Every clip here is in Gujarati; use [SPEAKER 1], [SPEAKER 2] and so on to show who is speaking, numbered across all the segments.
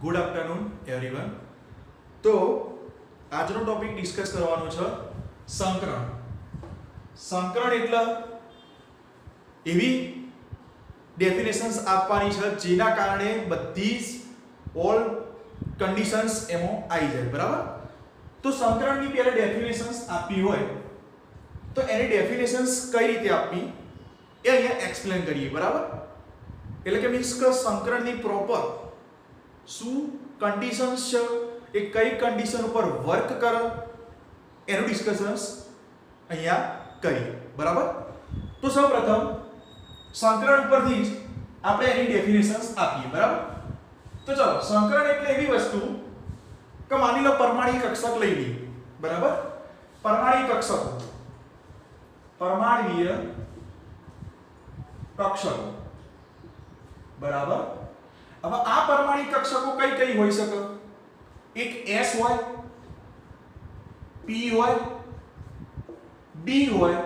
[SPEAKER 1] Good afternoon everyone. તો આજનો ટોપિક ડિસ્કસ કરવાનો છે સંકરણ। સંકરણ એટલે એવી ડેફિનેશન્સ આપવાની છે જેના કારણે બધી જ ઓલ કન્ડિશન્સ એમાં આવી જાય, બરાબર। તો સંકરણની પહેલા ડેફિનેશન્સ આપી હોય તો એની ડેફિનેશન્સ કઈ રીતે આપવી એ અહીંયા એક્સપ્લેન કરીએ, બરાબર। એટલે કે મીન્સ કે સંકરણની પ્રોપર શું કન્ડિશન્સ છે, એ કઈ કન્ડિશન ઉપર વર્ક કરે એનું ડિસ્કશન્સ અહીંયા કરીએ, બરાબર। તો સૌપ્રથમ સંકરણ ઉપરથી જ આપણે એની ડેફિનેશન્સ આપીએ, બરાબર। તો ચલો, સંકરણ એટલે એવી વસ્તુ કે માની લો પરમાણિક કક્ષક લઈ લઈએ, બરાબર। પરમાણિક કક્ષકો, પરમાણ્વીય કક્ષકો, બરાબર। હવે આ પરમાણિક કક્ષકો કઈ કઈ હોઈ શકે? એક S હોય, P હોય, D હોય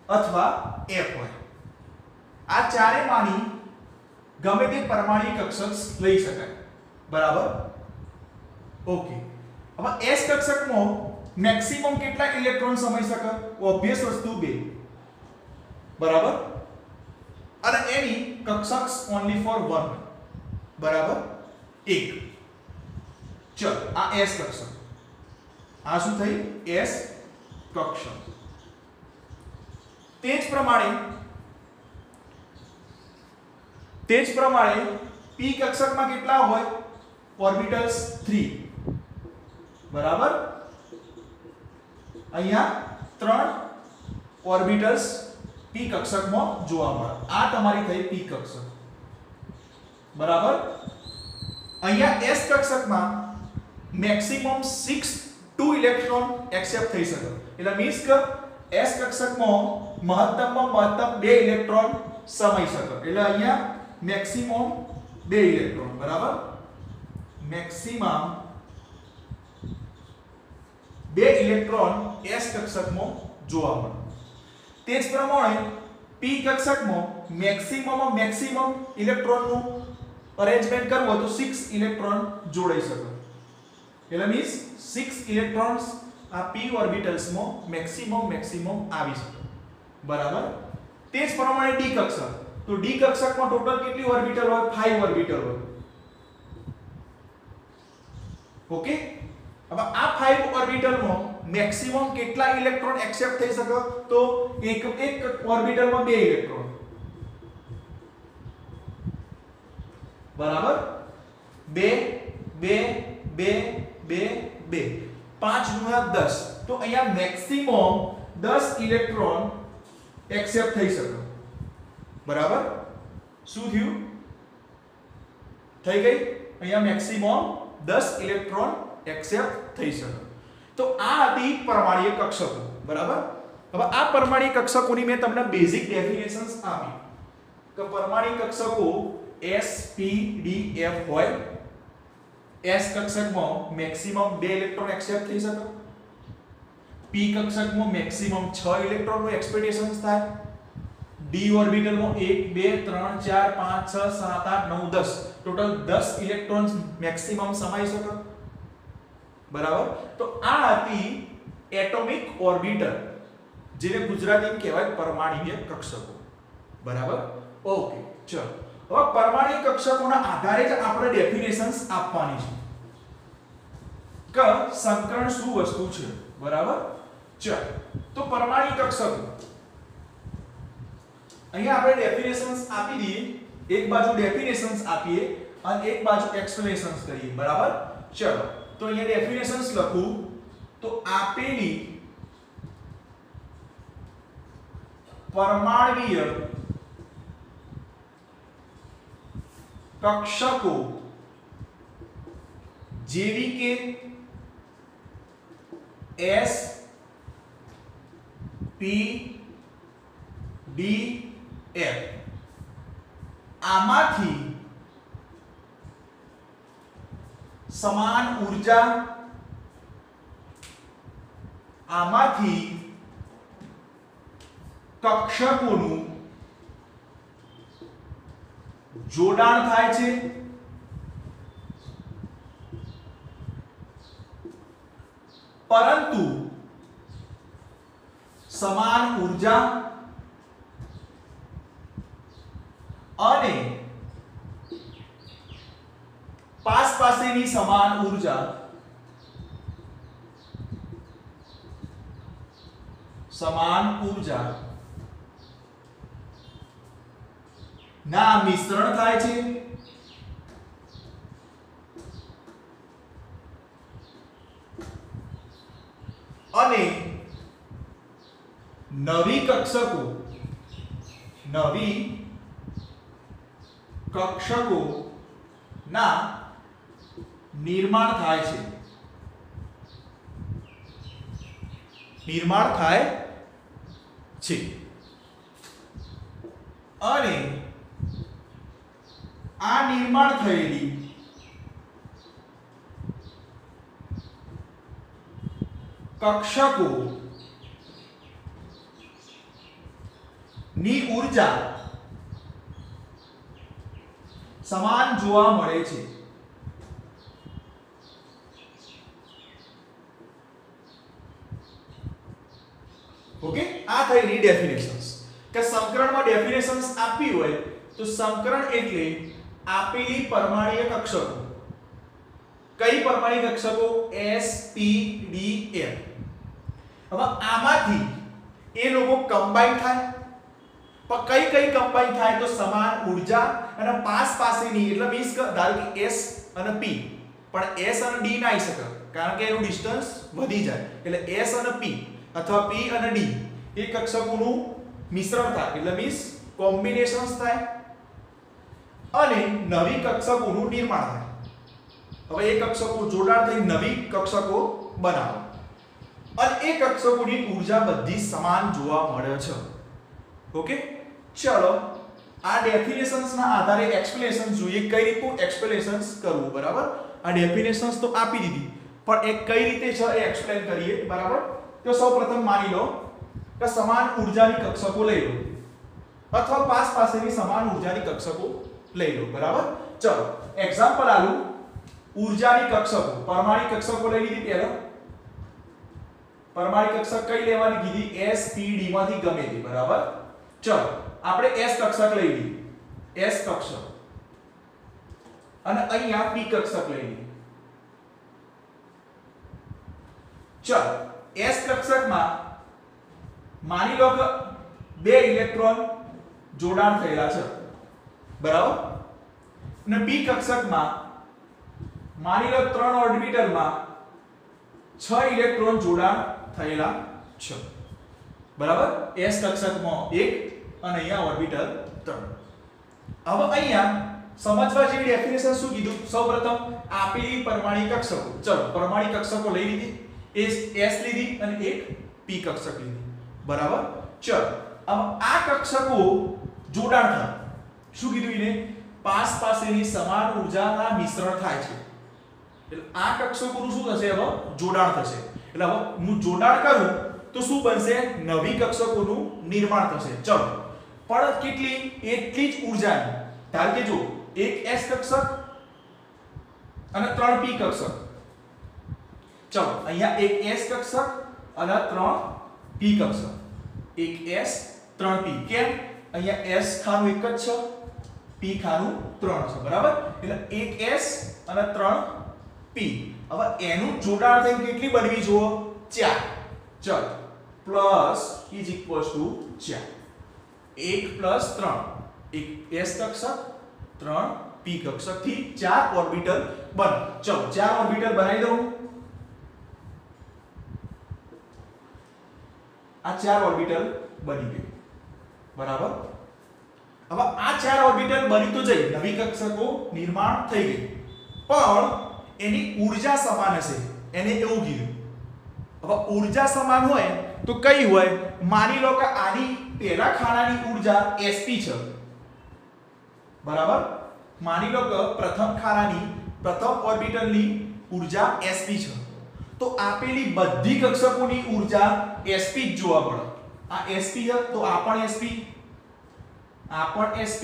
[SPEAKER 1] અથવા F હોય। આ ચારેયમાંની ગમે તે પરમાણિક કક્ષક લઈ શકાય, બરાબર। ઓકે, હવે S કક્ષકમાં મેક્સિમમ કેટલા ઇલેક્ટ્રોન સમાઈ શકે? ઓબ્વિયસ વસ્તુ 2, બરાબર। અને એની કક્ષક ઓન્લી ફોર 1, બરાબર, 1। ચલો, આ S કક્ષક, આ શું થઈ? S કક્ષક। તે જ પ્રમાણે P કક્ષકમાં કેટલા હોય? ઓર્બિટલ્સ 3, બરાબર। અહીંયા 3 ઓર્બિટલ્સ P કક્ષકમાં જોવા મળે। આ તમારી થઈ P કક્ષક, બરાબર। અહીંયા S કક્ષકમાં મેક્સિમમ 2 ઇલેક્ટ્રોન એક્સેપ્ટ થઈ શકે, એટલે મીન્સ કે S કક્ષકમાં મહત્તમ 2 ઇલેક્ટ્રોન સમાઈ શકે, એટલે અહીંયા મેક્સિમમ 2 ઇલેક્ટ્રોન, બરાબર। મેક્સિમમ 2 ઇલેક્ટ્રોન S કક્ષકમાં જોવા મળે। તે જ પ્રમાણે P કક્ષકમાં મેક્સિમમ ઇલેક્ટ્રોનનું અરેન્જમેન્ટ કરવું હોય તો 6 ઇલેક્ટ્રોન જોડાઈ શકે, એટલે મીન્સ 6 ઇલેક્ટ્રોન્સ આ P ઓર્બિટલ્સમાં મેક્સિમમ આવી શકે, બરાબર। તે જ પ્રમાણે D કક્ષક, તો D કક્ષકમાં ટોટલ કેટલી ઓર્બિટલ હોય? 5 ઓર્બિટલ હોય, ઓકે। હવે આ 5 ઓર્બિટલમાં મેક્સિમમ કેટલા ઇલેક્ટ્રોન એક્સેપ્ટ થઈ શકે? તો એક ઓર્બિટલમાં 2 ઇલેક્ટ્રોન, બરાબર। 2 2 2 2 2 5 * 10, તો અહીંયા મેક્સિમમ 10 ઇલેક્ટ્રોન એક્સેપ્ટ થઈ શકે, બરાબર। શું થયું? થઈ ગઈ અહીંયા મેક્સિમમ 10 ઇલેક્ટ્રોન એક્સેપ્ટ થઈ શકે। તો આ હતી પરમાણ્વીય કક્ષકો, બરાબર। હવે આ પરમાણ્વીય કક્ષકોની મેં તમને બેઝિક ડેફિનેશન્સ આપી કે પરમાણ્વીય કક્ષકો S P D F હોય। S કક્ષકમાં મેક્સિમમ 2 ઇલેક્ટ્રોન એક્સેપ્ટ થઈ શકે, P કક્ષકમાં મેક્સિમમ 6 ઇલેક્ટ્રોનનું એક્સપેક્ટેશન્સ થાય, D ઓર્બિટલમાં 1 2 3 4 5 6 7 8 9 10 ટોટલ 10 ઇલેક્ટ્રોન્સ મેક્સિમમ સમાઈ શકે, બરાબર। તો આ હતી એટોમિક ઓર્બિટલ, જેને ગુજરાતીમાં કહેવાય પરમાણ્વીય કક્ષકો, બરાબર। ઓકે, ચલો, હવે પરમાણ્વીય કક્ષકોના આધારે જ આપણે ડેફિનેશન્સ આપવાની છે કે સંકરણ શું વસ્તુ છે, બરાબર। ચલો, તો પરમાણ્વીય કક્ષકો અહીંયા આપણે ડેફિનેશન્સ આપી દઈએ, એક બાજુ ડેફિનેશન્સ આપીએ અને એક બાજુ એક્સપ્લેનેશન્સ કરીએ, બરાબર। ચલો, તો અહીંયા ડેફિનેશન્સ લખું તો આપેલી પરમાણ્વીય કક્ષકો જેવી કે S P D F, આમાંથી સમાન ઊર્જા, આમાંથી કક્ષકોનું જોડાણ થાય છે પરંતુ સમાન ઊર્જા અને પાસેની સમાન ઊર્જા ના મિશ્રણ થાય છે અને નવી કક્ષકો ના નિર્માણ થાય છે અને આ નિર્માણ થયેલી કક્ષકો ની ઊર્જા સમાન જોવા મળે છે. ઓકે, આ થઈ રી ડેફિનેશન્સ કે સંકરણમાં ડેફિનેશન્સ આપી હોય તો સંકરણ એટલે આપેલી પરમાણ્વીય કક્ષકો. કઈ પરમાણ્વીય કક્ષકો? s p d f. હવે આમાંથી એ લોકો કમ્બાઈન થાય, પણ કઈ કમ્બાઈન થાય તો સમાન ઊર્જા અને પાસેની, એટલે મીન્સ કે ધારો કે s અને p, પણ s અને d ના આવી શકે કારણ કે એનું ડિસ્ટન્સ વધી જાય, એટલે s અને p અથવા p અને d એ કક્ષકોનું મિશ્રણ થાય, એટલે મીન્સ કોમ્બિનેશન્સ થાય અને નવી કક્ષકોનું નિર્માણ થાય. હવે એ કક્ષકો જોડાણ થઈ નવી કક્ષકો બનાવે અને એ કક્ષકોની ઊર્જા બધી સમાન જોવા મળે છે. ઓકે, ચલો આ ડેફિનેશન્સ ના આધારે એક્સપ્લેનેશન જોઈએ કઈ રીતનું એક્સપ્લેનેશન્સ કરવું. બરાબર, આ ડેફિનેશન્સ તો આપી દીધી પણ એ કઈ રીતે છે એ એક્સપ્લેન કરીએ. બરાબર, તો સૌપ્રથમ માની લો કે સમાન ઊર્જાની કક્ષકો લઈ લો અથવા પાસેની સમાન ઊર્જાની કક્ષકો લઈ લો. બરાબર, ચલો એક્ઝામ્પલ આલું. ઊર્જાની કક્ષકો, પરમાણુ કક્ષકો લઈ લીધી. પહેલા પરમાણુ કક્ષક કઈ લેવાની કીધી? s p d માંથી ગમે તે. બરાબર, ચલો આપણે s કક્ષક લઈ લીધી, s કક્ષક, અને અહીંયા p કક્ષક લઈ લીધી. ચલો s કક્ષકમાં માની લો કે બે ઇલેક્ટ્રોન જોડાણ થયેલા છે. બરાબર, અને p કક્ષકમાં માની લો 3 ઓર્બિટલમાં 6 ઇલેક્ટ્રોન જોડાણ થયેલા છે. બરાબર, s કક્ષકમાં 1 અને અહીંયા ઓર્બિટલ 3. હવે અહીંયા સમજવા જેવી ડેફિનેશન શું કીધું? સૌપ્રથમ આપેલી પરમાણુ કક્ષકો, ચલો પરમાણુ કક્ષકો લઈ લીધી, s લીધી અને એક p કક્ષક લીધી. બરાબર, ચલો હવે આ કક્ષકો જોડાણ થાય. શું કીધું? એને પાસેની સમાન ઊર્જાના મિશ્રણ થાય છે. એટલે આ કક્ષકોનું શું થશે? હવે જોડાણ થશે. એટલે હવે હું જોડાણ કરું તો શું બનશે? નવી કક્ષકોનું નિર્માણ થશે. ચલો પણ કેટલી? એટલી જ ઊર્જાની. ધારો કે જો એક s કક્ષક અને 3 p કક્ષક. ચલો અહીંયા એક s કક્ષક અને 3 p કક્ષક. એક s 3 p. કેમ? અહીંયા s ખાનું એક જ છે, p ખાનું 3 છે. બરાબર, એટલે એક s અને 3 p. હવે એનું જોડાણ થઈને કેટલી બનવી જુઓ? 4. ચલ plus is equals to 4. 1 plus 3, એક s કક્ષક 3 p કક્ષક થી 4 ઓર્બિટલ બને. ચલો 4 ઓર્બિટલ બનાવી દઉં. આ 4 ઓર્બિટલ બની ગઈ. બરાબર, હવે આ 4 ઓર્બિટલ બની તો જઈ, નવી કક્ષકો નિર્માણ થઈ ગઈ, પણ એની ઊર્જા સમાન હશે. એને એવું કીધું. હવે ઊર્જા સમાન હોય તો કઈ હોય? માની લો કે આની પહેલા ખાનાની ઊર્જા sp છે. બરાબર, માની લો કે પ્રથમ ખાનાની પ્રથમ ઓર્બિટલની ઊર્જા sp છે, તો આપેલી બધી કક્ષકોની ઊર્જા sp જ જોવા મળે. આ sp છે તો આ પણ sp, આ પણ sp,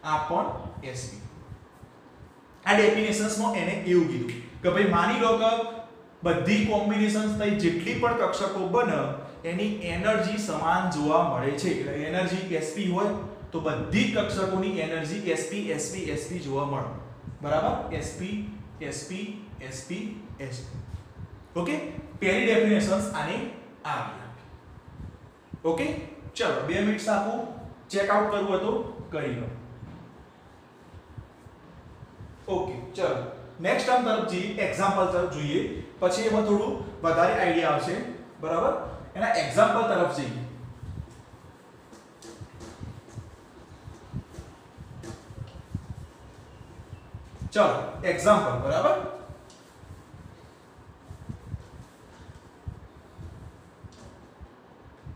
[SPEAKER 1] આ પણ sp. આ ડેફિનેશન્સમાં એને એવું કીધું કે ભાઈ માની લો કે બધી કોમ્બિનેશન્સ થઈ જેટલી પણ કક્ષકો બને એની એનર્જી સમાન જોવા મળે છે. એટલે એનર્જી sp હોય તો બધી કક્ષકોની એનર્જી sp sp sp જોવા મળે. બરાબર? sp sp sp sp. Okay, પહેલી ડેફિનેશન્સ આની આવી. ઓકે, ચલો 2 મિનિટ્સ આપો, ચેક આઉટ કરવું હોય તો કરી લો. ઓકે, ચલો નેક્સ્ટ ટર્મ તરફ જઈએ, એક્ઝામ્પલ તરફ જોઈએ, પછી એમાં થોડું વધારે આઈડિયા આવશે. બરાબર? એના એક્ઝામ્પલ તરફ જઈએ. ચલો એક્ઝામ્પલ. બરાબર?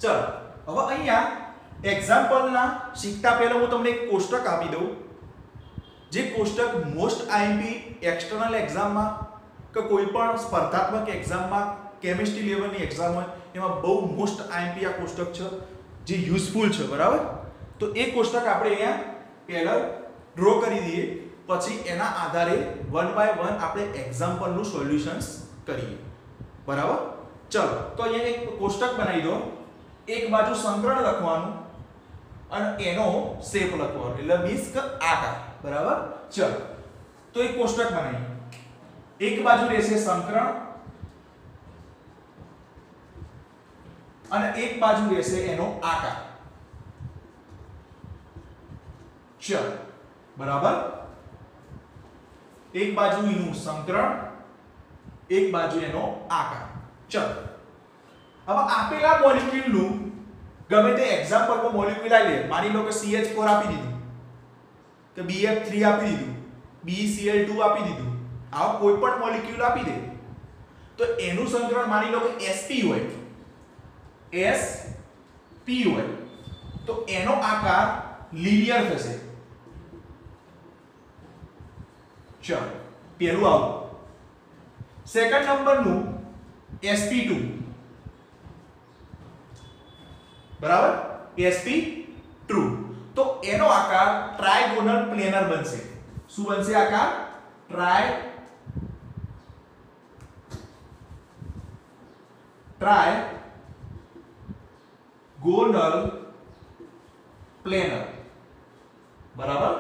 [SPEAKER 1] ચલો હવે અહીંયા એક્ઝામ્પલના શીખતા પહેલા હું તમને એક કોષ્ટક આપી દઉં. જે કોષ્ટક મોસ્ટ આઈએમપી એક્સટર્નલ એક્ઝામમાં કે કોઈ પણ સ્પર્ધાત્મક એક્ઝામમાં કેમિસ્ટ્રી લેવલની એક્ઝામ હોય એમાં બહુ મોસ્ટ આઈએમપી આ કોષ્ટક છે, જે યુઝફુલ છે. બરાબર? તો એ કોષ્ટક આપણે અહીંયા પહેલા ડ્રો કરી દઈએ, પછી એના આધારે વન બાય વન આપણે એક્ઝામ્પલનું સોલ્યુશન્સ કરીએ. બરાબર? ચલો તો અહીંયા એક કોષ્ટક બનાવી દો. એક બાજુ સંકરણ લખવાનું અને એનો શેપ લખવાનો, એટલે મીન્સ કે આકાર. બરાબર? ચલો તો એક કોષ્ટક બનાવીએ. એક બાજુ રહેશે સંકરણ અને એક બાજુ રહેશે એનો આકાર. ચલો બરાબર? એક બાજુ એનું સંકરણ, એક બાજુ એનો આકાર. ચલો હવે આપેલા મોલેક્યુલનું ગમે તે એક્ઝામ્પલમાં મોલેક્યુલ આવી લે. માની લો કે CH4 આપી દીધું, કે BF3 આપી દીધું, BeCl2 આપી દીધું, આવો કોઈ પણ મોલેક્યુલ આપી દે તો એનું સંકરણ માની લો કે sp હોય, sp હોય તો એનો આકાર લિનિયર થશે. ચલો પહેલું આવું. સેકન્ડ નંબરનું sp2. બરાબર? sp2 તો એનો આકાર ટ્રાયગોનલ પ્લેનર બનશે. શું બનશે આકાર? ટ્રાયગોનલ પ્લેનર. બરાબર?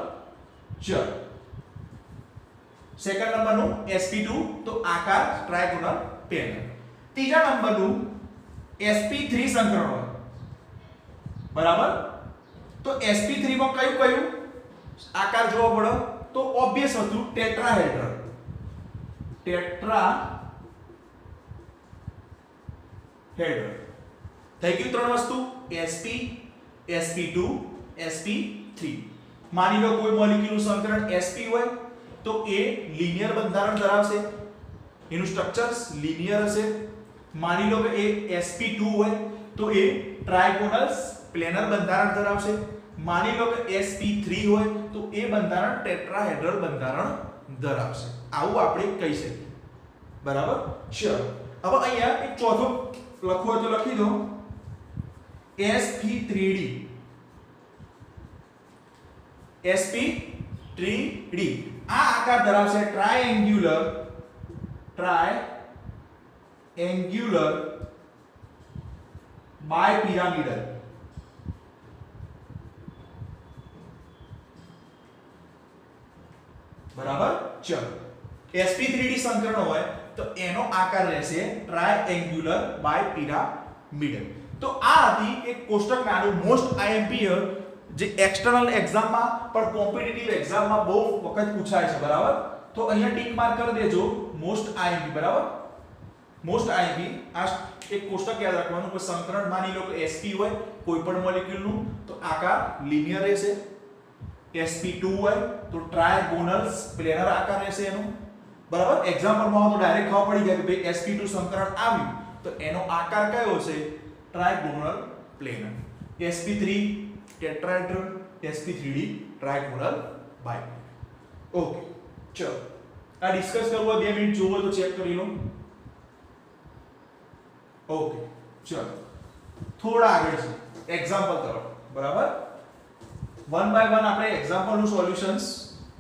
[SPEAKER 1] ચલો સેકન્ડ નંબરનું sp2 તો આકાર ટ્રાયગોનલ પ્લેનર. ત્રીજા નંબરનું sp3 સંકરણ હોય. બરાબર? તો sp3 માં કયું આકાર જોવા મળે? તો ઓબ્વિયસ હતું ટેટ્રાહેડ્રલ. ટેટ્રાહેડ્રલ થઈ ગયું. ત્રણ વસ્તુ sp sp2 sp3. માની લો કોઈ મોલેક્યુલનું સંકરણ sp હોય તો એ લિનિયર બંધારણ ધરાવશે, એનું સ્ટ્રક્ચર્સ લિનિયર હશે. માની લો કે એ sp2 હોય તો એ ટ્રાયગોનલ પ્લેનર બંધારણ ધરાવશે. માની લો કે sp3 હોય તો એ બંધારણ ટેટ્રાહેડ્રલ બંધારણ ધરાવશે. આવું આપણે કહી શકીએ. બરાબર? ચલો હવે અહીંયા એક ચોથો લખવો હોય તો લખી દો sp3d. sp3d આ આકાર ધરાવશે ટ્રાયેન્ગ્યુલર બાયપિરામિડલ. બરાબર? ચલો sp3d સંકરણ હોય તો એનો આકાર રહેશે ટ્રાયેન્ગ્યુલર બાયપિરામિડલ. તો આ હતી એક કોષ્ટક નાનું મોસ્ટ આઈએમપી જે એક્સટર્નલ એક્ઝામમાં પણ કોમ્પિટિટિવ એક્ઝામમાં બહુ વખત પૂછાય છે. બરાબર? તો અહીંયા ટિક માર્ક કરી દેજો મોસ્ટ આઈએમપી. બરાબર? મોસ્ટ આઈએમપી આ એક કોષ્ટક યાદ રાખવાનું કે સંકરણ માની લો કે sp હોય કોઈ પણ મોલેક્યુલનું તો આકાર લિનિયર રહેશે. sp2 હોય તો ટ્રાયગોનલ પ્લેનર આકાર રહેશે એનો. બરાબર? એક્ઝામ્પલમાં તો ડાયરેક્ટ ખબર પડી જાય કે ભાઈ sp2 સંકરણ આવ્યું તો એનો આકાર કયો છે? Trigonal planar. sp3 tetrahedral, sp3d trigonal bipyramidal. Okay ચલો આ ડિસ્કસ કરવું હોય 2 મિનિટ જોવો તો ચેક કરી લો. ઓકે ચલો થોડા આગળ છે એક્ઝામ્પલ તરફ. બરાબર? વન બાય વન આપણે એક્ઝામ્પલનું સોલ્યુશન્સ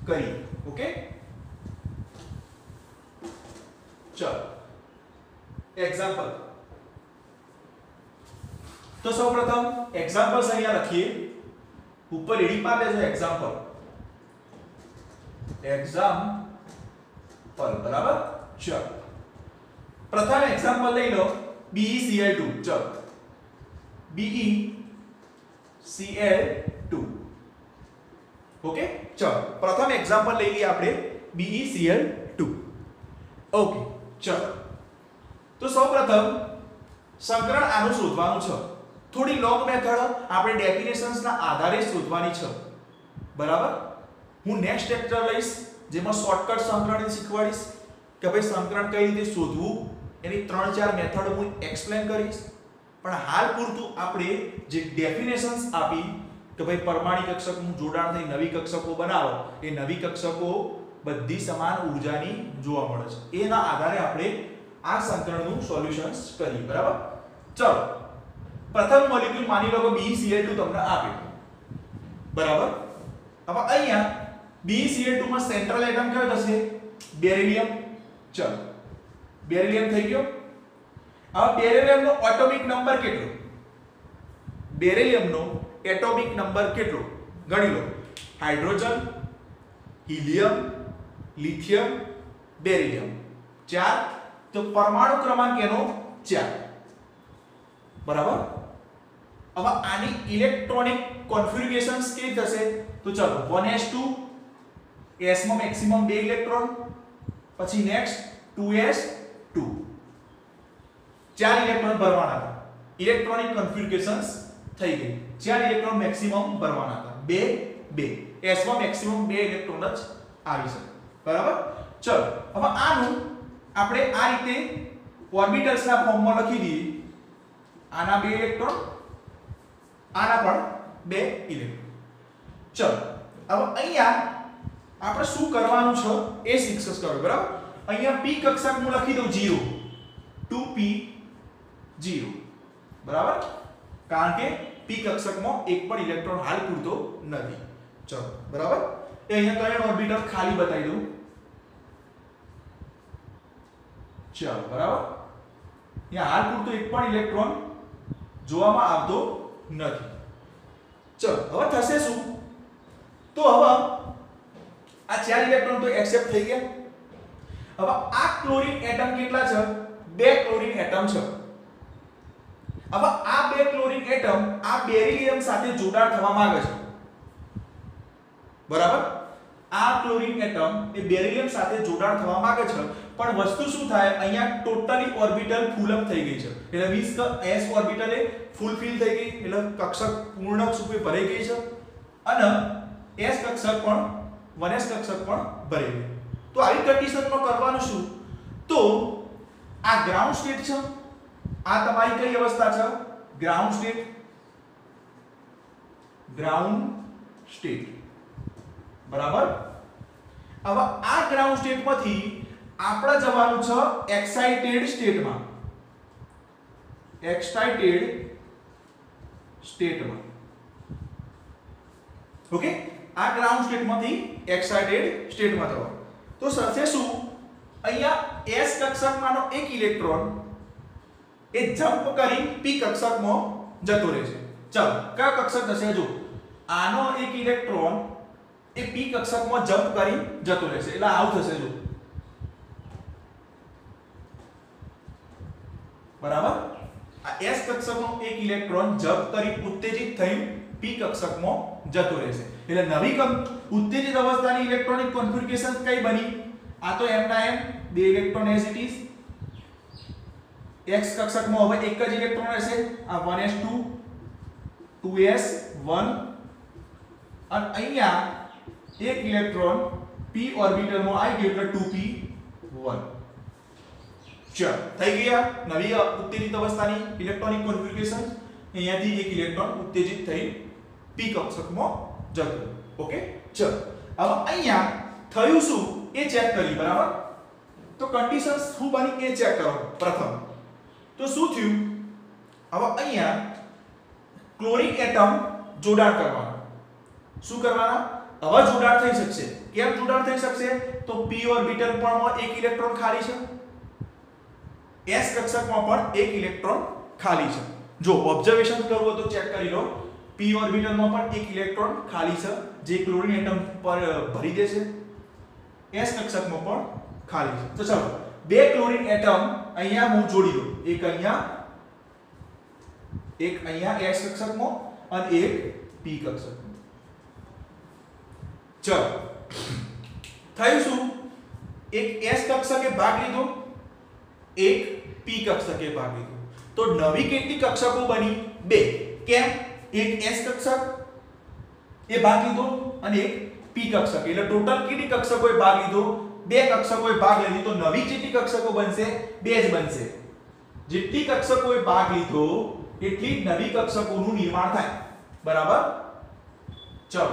[SPEAKER 1] કરીએ. ઓકે ચલો એક્ઝામ્પલ. તો સૌપ્રથમ એક્ઝામ્પલ્સ અહીંયા લખીએ. ઉપર એડી પાર લેજો એક્ઝામ્પલ. એક્ઝામ્પલ બરાબર. ચલો પ્રથમ એક્ઝામ્પલ લઈ લો BeCl2. ચલો BeCl2. ઓકે ચલો પ્રથમ એક્ઝામ્પલ લઈ લઈએ આપણે BeCl2. ઓકે ચલો તો સૌપ્રથમ સંકરણ આનું શોધવાનું છે. થોડી લોંગ મેથડ આપણે ડેફિનેશન્સ ના આધારે શોધવાની છે બરાબર. હું નેક્સ્ટ લેક્ચર લઈશ જેમાં શોર્ટકટ સંકરણ શીખવાડીશ કે ભાઈ સંકરણ કઈ રીતે શોધવું, એની 3-4 મેથડ હું એક્સપ્લેન કરીશ. પણ હાલ પૂરતું આપણે જે ડેફિનેશન્સ આપી કે ભાઈ પરમાણિક કક્ષકનું જોડાણ થઈ નવી કક્ષકો બનાવો, એ નવી કક્ષકો બધી સમાન ઊર્જાની જોવા મળે છે. એના આધારે આપણે આ સંકરણનું સોલ્યુશન્સ કરીએ બરાબર. ચલો પ્રથમ મોલેક્યુલ માની લો કે BeCl2 તમને આપ્યો બરાબર. હવે અહીંયા BeCl2 માં સેન્ટ્રલ એટમ કયો થશે? બેરિલિયમ. ચલો બેરિલિયમ થઈ ગયો. હવે બેરિલિયમ નો એટોમિક નંબર કેટલો? બેરિલિયમ નો એટોમિક નંબર કેટલો ગણી લો. Hydrogen, helium, lithium, beryllium 4. તો પરમાણુ ક્રમાંક એનો 4 બરાબર. હવે આની ઇલેક્ટ્રોનિક કોન્ફિગ્યુરેશન્સ કેવી થશે? તો ચલો 1s2 s માં મેક્સિમમ 2 ઇલેક્ટ્રોન, પછી નેક્સ્ટ 2s2 4 ઇલેક્ટ્રોન ભરવાના હતા. ઇલેક્ટ્રોનિક કોન્ફિગ્યુરેશન્સ થઈ ગઈ. 4 ઇલેક્ટ્રોન મેક્સિમમ ભરવાના હતા. 2 s માં મેક્સિમમ 2 ઇલેક્ટ્રોન જ આવી શકે બરાબર. ચલો હવે આનું આપણે આ રીતે ઓર્બિટલ્સ ના ફોર્મમાં લખી દઈએ. આના 2 ઇલેક્ટ્રોન, આના પણ 2 ઇલેક્ટ્રોન. ચલો હવે અહીંયા આપણે શું કરવાનું છે એ શિક્ષક કરો બરાબર. અહીંયા p કક્ષક હું લખી દઉં 0, 2p 0 બરાબર. કારણ કે p કક્ષકમાં એક પણ ઇલેક્ટ્રોન હાલ પૂરતો નથી. ચલો બરાબર. એ અહીંયા ત્રણ ઓર્બિટલ ખાલી બતાવી દઉં. ચલો બરાબર. અહીંયા હાલ પૂરતો એક પણ ઇલેક્ટ્રોન જોવામાં આવતો નથી. ચલો હવે થશે શું? તો હવે આ 4 ઇલેક્ટ્રોન તો એક્સેપ્ટ થઈ ગયા. હવે આ ક્લોરીન એટમ કેટલા છે? 2 ક્લોરીન એટમ છે. હવે આ 2 ક્લોરીન એટમ આ બેરિલિયમ સાથે જોડાણ થવા માંગે છે બરાબર. આ ક્લોરીન એટમ એ બેરિલિયમ સાથે જોડાણ થવા માંગે છે. પણ વસ્તુ શું થાય? અહીંયા ટોટલી ઓર્બિટલ ફૂલ અપ થઈ ગઈ છે. એટલે મીન્સ કે s ઓર્બિટલ એ ફૂલફિલ થઈ ગઈ, એટલે કક્ષક પૂર્ણ રૂપે ભરાઈ ગઈ છે. અને s કક્ષક પણ 1s કક્ષક પણ ભરાઈ ગઈ. તો આવી કન્ડિશનમાં કરવાનું શું? તો આ ગ્રાઉન્ડ સ્ટેટ છે. આ તમારી કઈ અવસ્થા છે? Ground state. ગ્રાઉન્ડ સ્ટેટ બરાબર. હવે આ ગ્રાઉન્ડ સ્ટેટમાંથી આપણે જવાનું છે એક્સાઇટેડ સ્ટેટમાં. એક્સાઇટેડ સ્ટેટમાં. ઓકે. આ ગ્રાઉન્ડ સ્ટેટમાંથી એક્સાઇટેડ સ્ટેટમાં જવાનું. તો થશે શું? અહીંયા s કક્ષકમાંનો એક ઇલેક્ટ્રોન એ જમ્પ કરી p કક્ષકમાં જતો રહેશે. ચાલો કયો કક્ષક થશે? જો આનો એક ઇલેક્ટ્રોન એ p કક્ષકમાં જમ્પ કરી જતો રહેશે. એટલે આવું થશે જો બરાબર. આ s કક્ષકનો એક ઇલેક્ટ્રોન જમ્પ કરી ઉત્તેજિત થઈ p કક્ષકમાં જતો રહેશે. એટલે નવી ઉત્તેજિત અવસ્થાની ઇલેક્ટ્રોનિક કોન્ફિગ્યુરેશન કઈ બની? આ તો m ના m 2 electron as it is. x કક્ષકમાં હવે એક જ ઇલેક્ટ્રોન રહેશે. આ 1s2 2s1 અને અહીંયા એક ઇલેક્ટ્રોન p ઓર્બિટલમાં આવી ગયો એટલે 2p1. ચલો થઈ ગયા નવી ઉત્તેજિત અવસ્થાની ઇલેક્ટ્રોનિક કોન્ફિગ્યુરેશન. અહીંયાથી એક ઇલેક્ટ્રોન ઉત્તેજિત થઈ p કક્ષકમાં જતો. ઓકે ચલો હવે અહીંયા થયું શું એ ચેક કરી બરાબર. તો કન્ડિશન્સ શું બની એ ચેક કરો પ્રથમ. તો શું થયું? હવે અહીંયા ક્લોરીન એટમ જોડાણ કરવાના. શું કરવાના? હવે જોડાણ થઈ શકશે. કેમ જોડાણ થઈ શકશે? તો p ઓર્બિટલ પણ એક ઇલેક્ટ્રોન ખાલી છે. S કક્ષકમાં પણ એક ઇલેક્ટ્રોન ખાલી છે. જો ઓબ્ઝર્વેશન કરવું હોય તો ચેક કરી લો. p ઓર્બિટલમાં પણ એક ઇલેક્ટ્રોન ખાલી છે જે ક્લોરીન એટમ પર ભરી દેશે. S કક્ષકમાં પણ ખાલી છે. તો ચાલો બે ક્લોરીન એટમ અહીંયા હું જોડી દઉં. એક અહીંયા S કક્ષકમાં અને એક p કક્ષકમાં. ચલો થયું શું? એક S કક્ષકે ભાગ લીધો, એક p કક્ષકે ભાગ લીધો. તો નવી કેટલી કક્ષકો બની? બે. કેમ? એક S કક્ષક એ ભાગ લીધો અને એક p કક્ષક. એટલે ટોટલ કેટલી કક્ષકોએ ભાગ લીધો? બે કક્ષકોએ ભાગ લીધો. તો નવી કેટલી કક્ષકો બનશે? બે જ બનશે. જેટલી કક્ષકોએ ભાગ લીધો એટલી નવી કક્ષકોનું નિર્માણ થાય. બરાબર? ચલો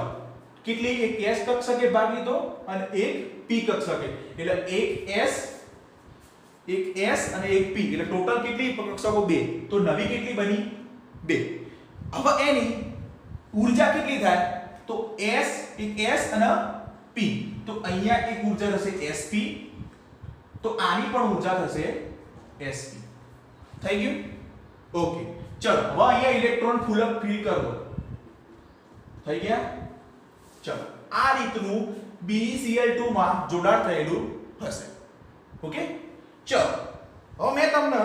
[SPEAKER 1] કેટલી? એક S કક્ષકે ભાગ લીધો અને એક p કક્ષકે. એટલે એક S અને એક p. એટલે ટોટલ કેટલી કક્ષકો? બે. તો નવી કેટલી બની? બે. હવે એની ઊર્જા કેટલી થાય? તો એક S અને p. તો અહીંયા એક ઊર્જા થશે sp. તો આની પણ ઊર્જા થશે sp. થઈ ગયું? ઓકે. ચલો હવે અહીંયા ઇલેક્ટ્રોન ફૂલ ફિલ કરી દો. થઈ ગયા? ચલો આ રીતનું BeCl2 માં જોડાણ થયેલું હશે. ઓકે. ચલો હવે મેં તમને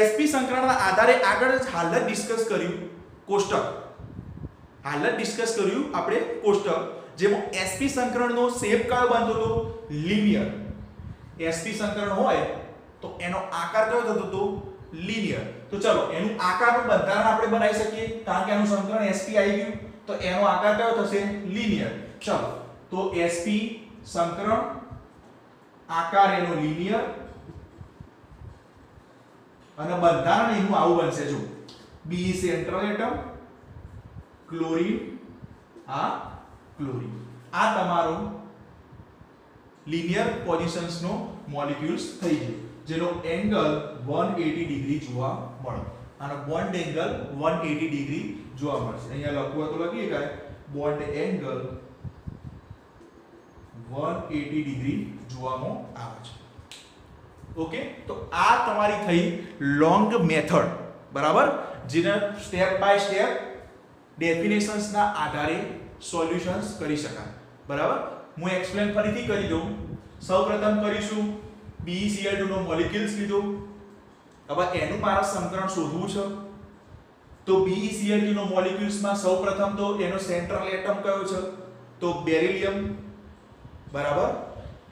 [SPEAKER 1] sp સંકરણના આધારે આગળ હાલ જ ડિસ્કસ કર્યું કોષ્ટક. આપણે કોષ્ટક જેમાં sp સંકરણનો શેપ કયો બનતો હતો? લિનિયર. sp સંકરણ હોય તો એનો આકાર કયો થતો હતો? લિનિયર. તો ચલો એનું આકારનું બંધારણ આપણે બનાવી શકીએ કારણ કે એનું સંકરણ sp આવી ગયું. તો એનો આકાર કયો થશે? લિનિયર. ચલો તો sp સંકરણ આકાર એનો લિનિયર અને બંધારણ એનું આવું બનશે. જો B central atom, chlorine chlorine. આ તમારો લિનિયર પોઝિશન્સ નો મોલેક્યુલ્સ થઈ ગયો જેનો એંગલ 180 ડિગ્રી જોવા મળે. આનો બોન્ડ એંગલ 180 ડિગ્રી જોવા મળશે. અહીંયા લખવું હોય તો લખીએ કે બોન્ડ એંગલ 180 ડિગ્રી જોવામાં આવે છે. ઓકે. તો આ તમારી થઈ લોંગ મેથડ. બરાબર? જેને સ્ટેપ બાય સ્ટેપ ડેફિનેશન્સ ના આધારે સોલ્યુશન્સ કરી શકાય. બરાબર? હું એક્સપ્લેન ફરીથી કરી દઉં. સૌપ્રથમ કરીશું BeCl2 નો મોલેક્યુલ્સ લીધો. હવે એનું મારા સંકરણ શોધવું છે. તો BeCl2 નો મોલેક્યુલ્સ માં સૌપ્રથમ તો એનો સેન્ટ્રલ એટમ કયો છે? તો બેરિલિયમ. બરાબર?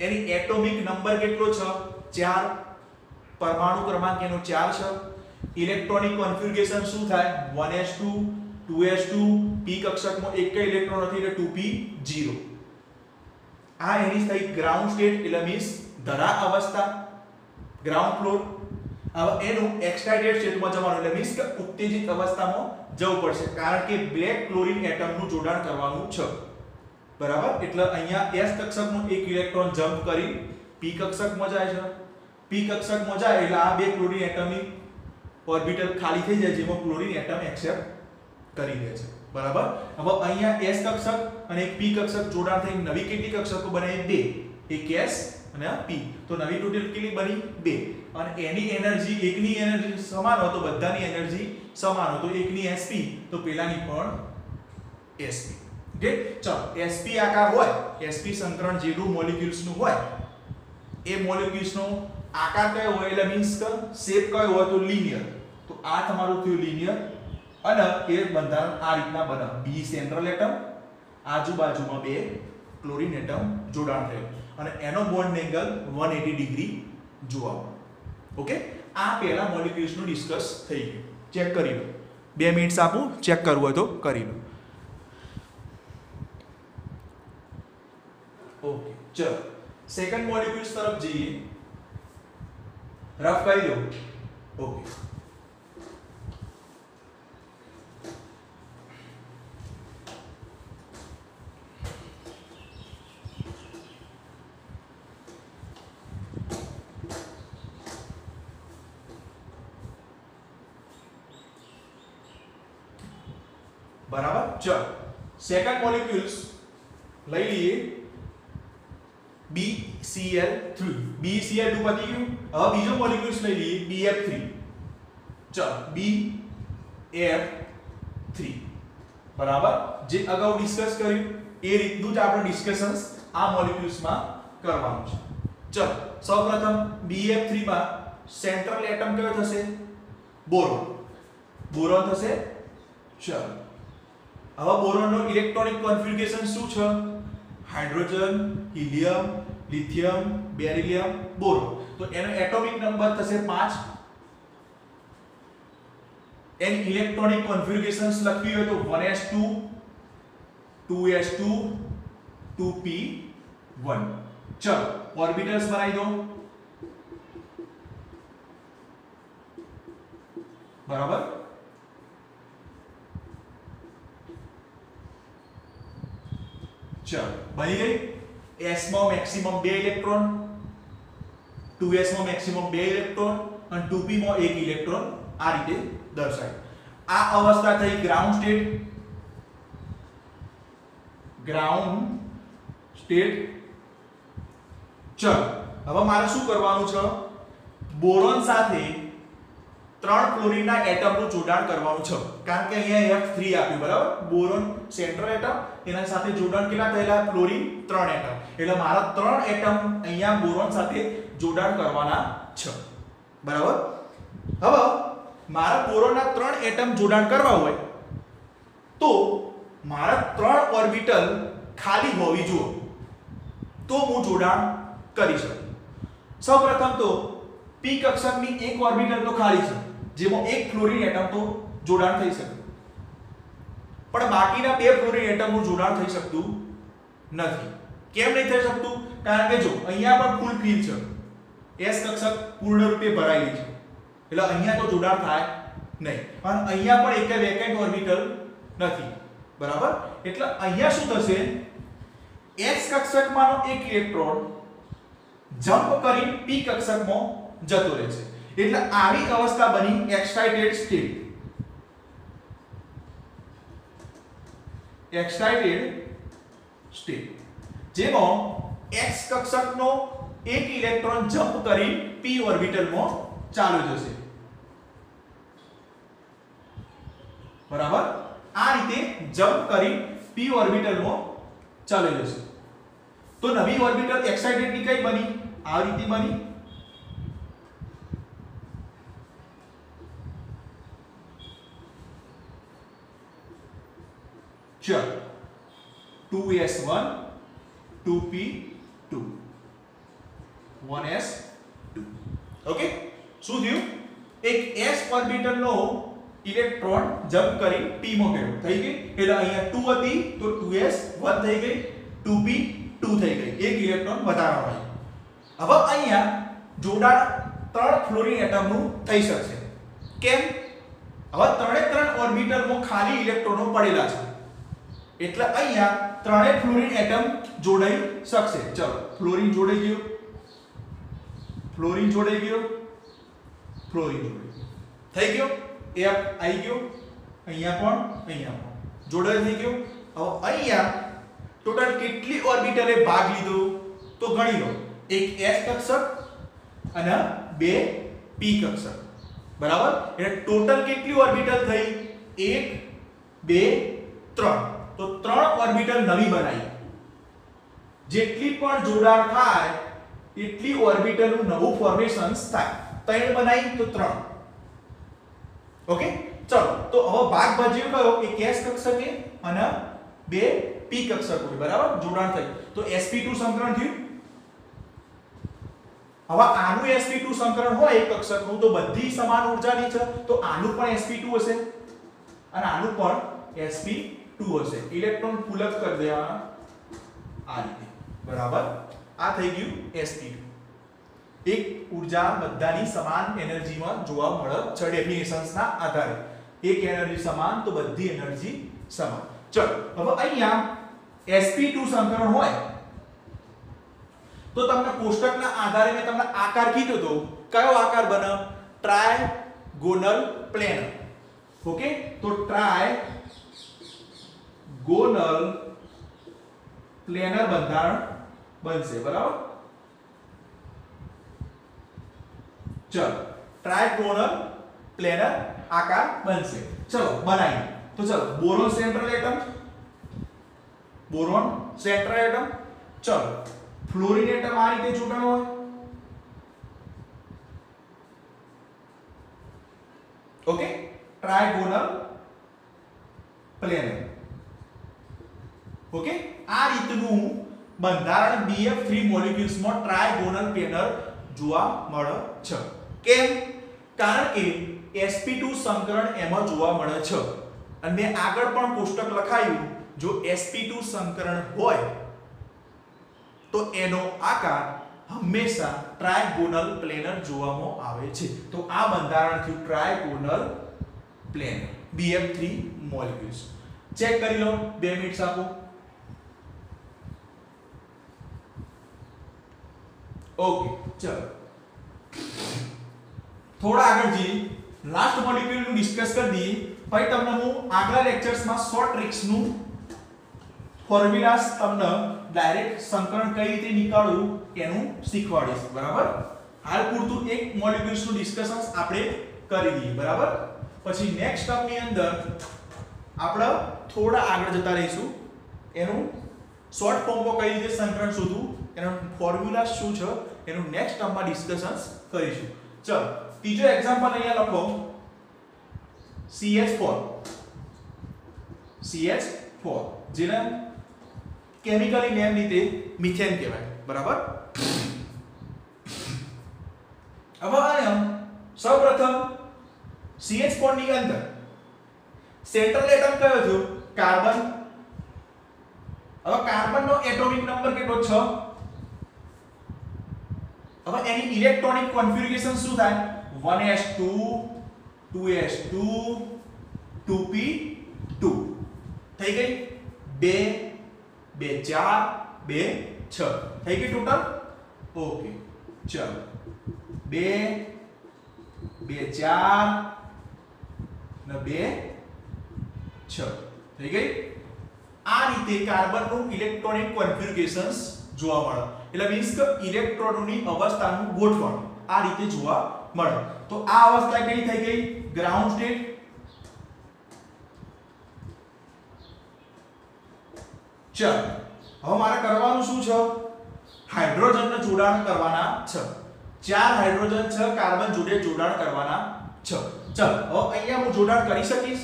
[SPEAKER 1] એની એટોમિક નંબર કેટલો છે? 4. પરમાણુ ક્રમાંક એનો 4 છે. ઇલેક્ટ્રોનિક કોન્ફિગરેશન શું થાય? 1s2 2s2 p કક્ષકમાં એક ઇલેક્ટ્રોન નથી એટલે 2p0. આ એની થઈ ગ્રાઉન્ડ સ્ટેટ એટલે મીન્સ ધરા અવસ્થા, ગ્રાઉન્ડ ફ્લોર. હવે એનું એક્સાઇટેડ સ્ટેટમાં જવાનું એટલે મીન્સ કે ઉત્તેજિત અવસ્થામાં જવું પડશે કારણ કે બ્લેક ક્લોરીન એટમનું જોડાણ કરવાનું છે. બરાબર? એટલે અહીંયા S કક્ષકનો એક ઇલેક્ટ્રોન જમ્પ કરી p કક્ષકમાં જાય છે. p કક્ષકમાં જાય એટલે આ બે ક્લોરીન એટમની ઓર્બિટલ ખાલી થઈ જાય જેમાં ક્લોરીન એટમ એક્સેપ્ટ કરી દે છે. બરાબર? હવે અહીંયા S કક્ષક અને એક p કક્ષક જોડાણ થઈ નવી કેટલી કક્ષકો બનાવી? બે. એક S અને p. તો નવી ટોટલ કેટલી બની? બે. અને એની એનર્જી એકની એનર્જી સમાન હોય તો બધાની એનર્જી સમાન હોય તો એકની sp તો પેલાની પણ sp. ઓકે. ચલો sp આકાર હોય, sp સંકરણ જેવું મોલેક્યુલ્સ નું હોય એ મોલેક્યુલ્સ નો આકાર કયો હોય એટલે મીન્સ કે શેપ કયો હોય તો લિનિયર. તો આ તમારું થયું લિનિયર અને એ બંધારણ આ રીતના બને. B સેન્ટ્રલ એટમ, આજુબાજુમાં બે ક્લોરીન એટમ જોડાણ થયું અને એનો બોન્ડ એંગલ 180 ડિગ્રી જોવા મળે. ઓકે. આ પહેલા મોલેક્યુલ્સ નું ડિસ્કસ થઈ ગયું. ચેક કરી લો. 2 મિનિટ્સ આપું, ચેક કરવું હોય તો કરી લો. ઓકે. ચલો સેકન્ડ મોલેક્યુલ્સ તરફ જઈએ. રફ કરી લો. ઓકે. બરાબર? ચલો સેકન્ડ મોલેક્યુલ્સ લઈ લઈએ. B Cl3 BeCl2 પતી ગયું. હવે બીજો મોલેક્યુલ્સ લઈ લઈએ BF3. ચલો BF3 બરાબર, જે અગાઉ ડિસ્કસ કર્યું એ રીતનું જ આપણે ડિસ્કશન્સ આ મોલેક્યુલ્સ માં કરવાનું છે. ચલો સૌપ્રથમ BF3 માં સેન્ટ્રલ એટમ કયો થશે? બોરોન. બોરોન થશે. ચલો હવે બોરોન નો ઇલેક્ટ્રોનિક કન્ફિગ્યુરેશન શું છે? Hydrogen, helium, lithium, beryllium, boron. તો એનો એટોમિક નંબર થશે 5. એની ઇલેક્ટ્રોનિક કન્ફિગ્યુરેશન્સ લખવી હોય તો 1s2 2s2 2p1. ચલો ઓર્બિટલ્સ બનાવી દો. બરાબર, ચલો બની ગઈ. s માં મેક્સિમમ 2 ઇલેક્ટ્રોન, 2s માં મેક્સિમમ 2 ઇલેક્ટ્રોન અને 2p માં 1 ઇલેક્ટ્રોન આ રીતે દર્શાય. આ અવસ્થા થઈ ગ્રાઉન્ડ સ્ટેટ. Ground state. ચલો હવે મારે શું કરવાનું છે? બોરોન સાથે 3 ક્લોરીન ના એટમ નું જોડાણ કરવાનું છે. કારણ કે અહીંયા F3 આપ્યું, બરાબર. બોરોન સેન્ટ્રલ એટમ, એના સાથે જોડાણ કેટલા થયેલા? Chlorine 3 atom. એટલે મારા 3 એટમ અહીંયા બોરોન સાથે જોડાણ કરવાના છે. બરાબર. હવે મારા બોરોનના 3 એટમ જોડાણ કરવા હોય તો મારા 3 ઓર્બિટલ ખાલી હોવી જોઈએ, તો હું જોડાણ કરી શકું. સૌપ્રથમ તો p કક્ષકની એક ઓર્બિટલ તો ખાલી છે, જેમાં એક ફ્લોરીન એટમ તો જોડાણ થઈ શકે, પણ બાકીના 2 ફ્લોરીન એટમનું જોડાણ થઈ શકતું નથી. કેમ નહીં થઈ શકતું? કારણ કે જો અહીંયા પણ ફૂલ ફિલ છે, s કક્ષક પૂર્ણ રૂપે ભરાયેલી છે, એટલે અહીંયા તો જોડાણ થાય નહીં. અને અહીંયા પણ એક વેકેન્ટ ઓર્બિટલ નથી, બરાબર. એટલે અહીંયા શું થશે? s કક્ષકમાંનો એક ઇલેક્ટ્રોન જમ્પ કરી p કક્ષકમાં જતો રહેશે. એટલે આવી અવસ્થા બની એક્સાઇટેડ સ્ટેટ. એક્સાઇટેડ સ્ટેટ જેમાં x કક્ષકનો એક ઇલેક્ટ્રોન જમ્પ કરી p ઓર્બિટલમાં ચાલ્યો જશે. બરાબર, આ રીતે જમ્પ કરી p ઓર્બિટલમાં ચાલ્યો જશે. તો નવી ઓર્બિટલ એક્સાઇટેડ ની કઈ બની? આ રીતે બની. ચલો 2s1 2p2 1s2. ઓકે, શું થયું? એક s ઓર્બિટલ નો ઇલેક્ટ્રોન જમ્પ કરી p માં ગયો, થઈ ગઈ. એટલે અહીંયા 2 હતી તો 2s 1 થઈ ગઈ, 2p 2 થઈ ગઈ, એક ઇલેક્ટ્રોન વધારાનો આવ્યો. હવે અહીંયા જોડાણ 3 ફ્લોરીન એટમ નું થઈ શકશે. કેમ? હવે 3 ઓર્બિટલમાં ખાલી ઇલેક્ટ્રોનો પડેલા છે, એટલે અહીંયા 3 ફ્લોરીન એટમ જોડાઈ શકશે. ચલો ફ્લોરીન જોડાઈ ગયો, ફ્લોરીન જોડાઈ ગયો, ફ્લોરીન જોડાઈ થઈ ગયો, F આવી ગયો, અહીંયા પણ જોડાઈ થઈ ગયો. હવે અહીંયા ટોટલ કેટલી ઓર્બિટલે ભાગ લીધો તો ગણી લો. એક s કક્ષક અને 2 p કક્ષક, બરાબર. એટલે ટોટલ કેટલી ઓર્બિટલ થઈ? 1 2 3. તો 3 ઓર્બિટલ નવી બનાવી. જેટલી પણ જોડાણ થાય એટલી ઓર્બિટલનું નવું ફોર્મેશન્સ થાય. 3 બનાવી તો 3. ઓકે, ચલો તો હવે ભાગ ભજ્યો કયો? એક s કક્ષકે અને 2 p કક્ષકો, બરાબર, જોડાણ થઈ. તો sp2 સંકરણ થયું. હવે આનું sp2 સંકરણ હોય એક કક્ષકનું તો બધી સમાન ઊર્જાની છે, તો આનું પણ sp2 હશે અને આનું પણ sp2 હશે. ઇલેક્ટ્રોન પુલઅપ કરી દેવાના આ રીતે, બરાબર. આ થઈ ગયું sp2. એક ઊર્જા બધાની સમાન એનર્જીમાં જોવા મળે છે ડેફિનેશન્સના આધારે. એક એનર્જી સમાન તો બધી એનર્જી સમાન. ચલો હવે અહીંયા sp2 સંકરણ હોય તો તમને કોષ્ટકના આધારે મેં તમને આકાર કીધો તો કયો આકાર બને? ટ્રાયગોનલ પ્લેનર. ઓકે, તો ટ્રાયગોનલ પ્લેનર બંધારણ બનશે, બરાબર. चलो ट्राइगोनल प्लेनर आकार बनसे। चलो बनाइए। तो चलो boron central atom, boron central atom. चलो फ्लोरीन एटम आ रीते जोड़ाणो होय, ओके, ट्राइगोनल प्लेनर, ओके। आ રીતનું બંધારણ BF3 મોલેક્યુલ્સ માં ટ્રાઇગોનલ પ્લેનર જોવા મળે છે। કેમ? કારણ કે sp2 સંકરણ એમાં જોવા મળે છે અને મેં આગળ પણ કોષ્ટક લખાયું, જો sp2 સંકરણ હોય તો એનો આકાર હંમેશા ટ્રાઇગોનલ પ્લેનર જોવામાં આવે છે। તો આ બંધારણ થયું ટ્રાઇગોનલ પ્લેનર BF3 મોલેક્યુલ્સ। ચેક કરી લો, 2 મિનિટ આપો। ओके, चलो थोड़ा आगे जी लास्ट मॉलिक्यूल नु डिस्कस कर दिए, भाई तमने हूँ આગલા લેક્ચર્સ માં શોર્ટ ટ્રિક્સ નું ફોર્મ્યુલાસ તમને ડાયરેક્ટ સંકરણ કઈ રીતે નીકાળવું એનું શીખવાડીશ, બરાબર। હાલ પૂરતું એક મોલિક્યુલ્સ નું ડિસ્કશન્સ આપણે કરી દઈએ, બરાબર। પછી નેક્સ્ટ સ્ટેપ ની અંદર આપણે થોડા આગળ જતા રહીશું, એનું શોર્ટ ફોર્મમાં કઈ રીતે સંકરણ શોધવું, એનો ફોર્મ્યુલા શું છે એનું નેક્સ્ટ ટર્મમાં ડિસ્કશન્સ કરીશું। ચલો ત્રીજો એક્ઝામ્પલ અહીંયા લખો, CH4 જેને કેમિકલી નેમ રીતે મિથેન કહેવાય, બરાબર। હવે અહીંયા સૌપ્રથમ CH4 ની અંદર સેન્ટ્રલ એટમ કયો થયો? કાર્બન। હવે કાર્બન નો એટોમિક નંબર કેટલો? 6। હવે એની ઇલેક્ટ્રોનિક કોન્ફિગરેશન શું થાય? 1s2 2s2 2p2 થઈ ગઈ, 2 2 4 2 6 થઈ ગઈ ટોટલ, ઓકે। ચલો 2 2 4 ને 2 6 થઈ ગઈ। આ રીતે કાર્બનનું ઇલેક્ટ્રોનિક કોન્ફિગરેશન્સ જોવા મળે, એટલે મીન્સ કે ઇલેક્ટ્રોનોની અવસ્થાનું ગોઠવણ આ રીતે જોવા મળે। તો આ અવસ્થા કઈ થઈ ગઈ? Ground state. ચલો હવે મારે કરવાનું શું છે? હાઇડ્રોજનને જોડાણ કરવાના છે। 4 હાઇડ્રોજન છે, કાર્બન જોડે જોડાણ કરવાના છે। ચલો હવે અહીંયા હું જોડાણ કરી શકીશ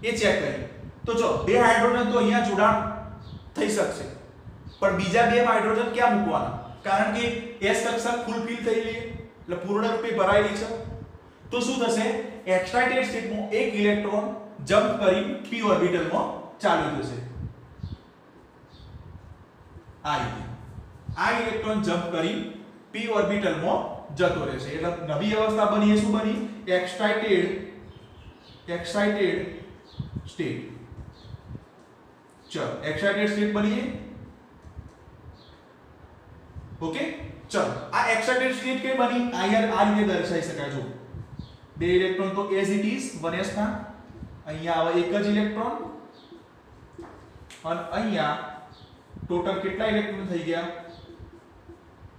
[SPEAKER 1] એ ચેક કરીએ। તો જો 2 હાઇડ્રોજન તો અહીંયા જોડાણ થઈ શકશે, પણ બીજા 2 હાઇડ્રોજન ક્યાં મૂકવાના? કારણ કે s કક્ષક ફૂલફિલ થઈ ગઈ, એટલે પૂર્ણ રૂપે ભરાયેલી છે। તો શું થશે? એક્સાઇટેડ સ્ટેટમાં એક ઇલેક્ટ્રોન જમ્પ કરી p ઓર્બિટલમાં ચાલ્યો જશે, આ રીતે આ ઇલેક્ટ્રોન જમ્પ કરી p ઓર્બિટલમાં જતો રહેશે, એટલે નવી અવસ્થા બની। એ શું બની? Excited state. चलो एक्साइटेड स्टेट बनिए, ओके। चलो आ एक्साइटेड स्टेट के बनी आ यार आ રીતે દર્શાવી શકાય છે। 2 ઇલેક્ટ્રોન તો એઝ ઇટ ઇઝ 1s ના, અહીંયા આવે એક જ ઇલેક્ટ્રોન અને અહીંયા ટોટલ કેટલા ઇલેક્ટ્રોન થઈ ગયા?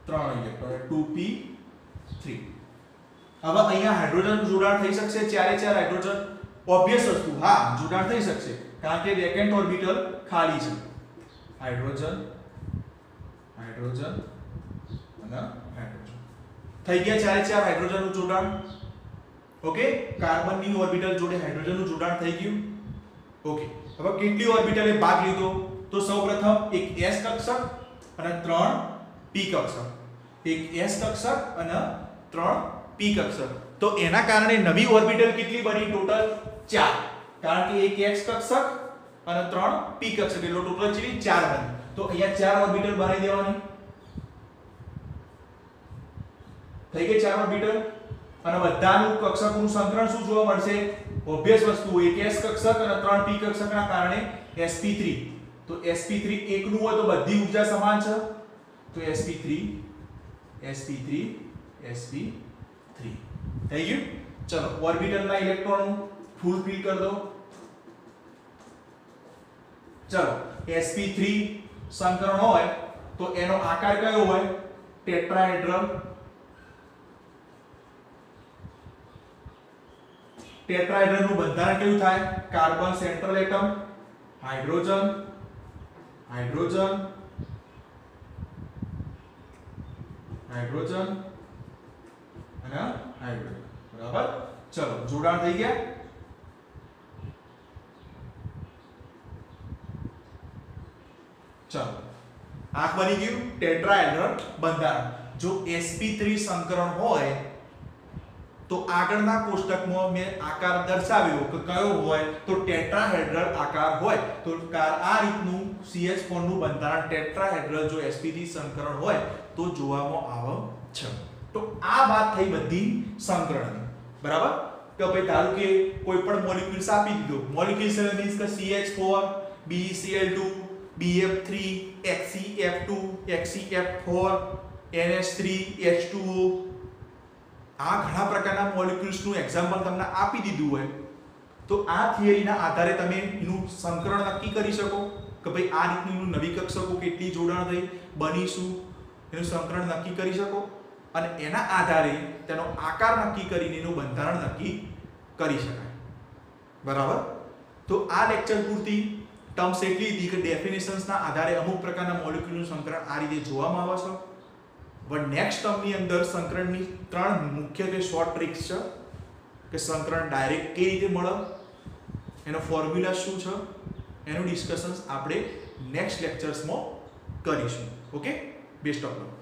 [SPEAKER 1] 3 ઇલેક્ટ્રોન, 2p3। હવે અહીંયા હાઇડ્રોજન જોડાણ થઈ શકશે, ચારે ચાર હાઇડ્રોજન, ઓબ્વિયસ વસ્તુ, હા જોડાણ થઈ શકશે કારણ કે વેકેન્ટ ઓર્બિટલ ખાલી છે। હાઇડ્રોજન હાઇડ્રોજન અને હાઇડ્રોજન થઈ ગયા, ચારે ચાર હાઇડ્રોજનનું જોડાણ, ઓકે। કાર્બનની ઓર્બિટલ જોડે હાઇડ્રોજનનું જોડાણ થઈ ગયું, ઓકે। હવે કેટલી ઓર્બિટલે ભાગ લીધો? તો સૌપ્રથમ એક s કક્ષક અને 3 p કક્ષક, એક s કક્ષક અને 3 p કક્ષક। તો એના કારણે નવી ઓર્બિટલ કેટલી બની? ટોટલ 4, કારણ કે એક x કક્ષક અને 3 p કક્ષક, એટલે ટોટલ કેટલી? 4 બની। તો અહીંયા 4 ઓર્બિટલ બનાવી દેવાની, થઈ ગઈ 4 ઓર્બિટલ। અને બધાનું કક્ષકનું સંકરણ શું જોવા મળશે? ઓબ્વિયસ વસ્તુ, એક s કક્ષક અને 3 p કક્ષકના કારણે sp3। તો sp3 એકનું હોય તો બધી ઊર્જા સમાન છે, તો sp3 થઈ ગયું। ચલો ઓર્બિટલના ઇલેક્ટ્રોન ફૂલ ફિલ કરી દો। ચલો sp3 સંકરણ હોય તો એનો આકાર કયો હોય? ટેટ્રાહેડ્રલ। ટેટ્રાહેડ્રલ નું બંધારણ કેવું થાય? Carbon central atom, hydrogen hydrogen hydrogen અને હાઇડ્રોજન. બરાબર. ચલો જોડાણ થઈ ગયા. ચલો આ બની ગયું ટેટ્રાહેડ્રલ બંધારણ. જો sp3 સંકરણ હોય તો આગળના કોષ્ટકમાં મેં આકાર દર્શાવ્યો કે કયો હોય તો ટેટ્રાહેડ્રલ આકાર હોય. તો આ રીતનું CH4 નું બંધારણ ટેટ્રાહેડ્રલ જો sp3 સંકરણ હોય તો જોવામાં આવે છે. તો આ વાત થઈ બધી સંકરણની. બરાબર. કે ભાઈ ધારો કે કોઈ પણ મોલેક્યુલ્સ આપી દીધો. મોલેક્યુલ્સ મીન્સ કે CH4 BeCl2 BF3 HCF2 HCF4 NH3 H2O આ ઘણા પ્રકારના મોલેક્યુલ્સ નું એક્ઝામ્પલ તમને આપી દીધું હોય તો આ થિયરીના આધારે તમે એનું સંકરણ નક્કી કરી શકો કે ભાઈ આ રીતનું નવી કક્ષકો કેટલી જોડાણ થઈ બનીશું એનું સંકરણ નક્કી કરી શકો અને એના આધારે તેનો આકાર નક્કી કરીને એનું બંધારણ નક્કી કરી શકાય. બરાબર. તો આ લેક્ચર પૂરતી ટર્મ્સ એટલી હતી કે ડેફિનેશન્સના આધારે અમુક પ્રકારના મોલેક્યુલનું સંકરણ આ રીતે જોવામાં આવે છે. પણ નેક્સ્ટ ટર્મની અંદર સંકરણની ત્રણ મુખ્યત્વે શોર્ટ ટ્રિક્સ છે કે સંકરણ ડાયરેક્ટ કેવી રીતે મળે, એનો ફોર્મ્યુલા શું છે, એનું ડિસ્કશન્સ આપણે નેક્સ્ટ લેક્ચર્સમાં કરીશું. Okay, best of luck.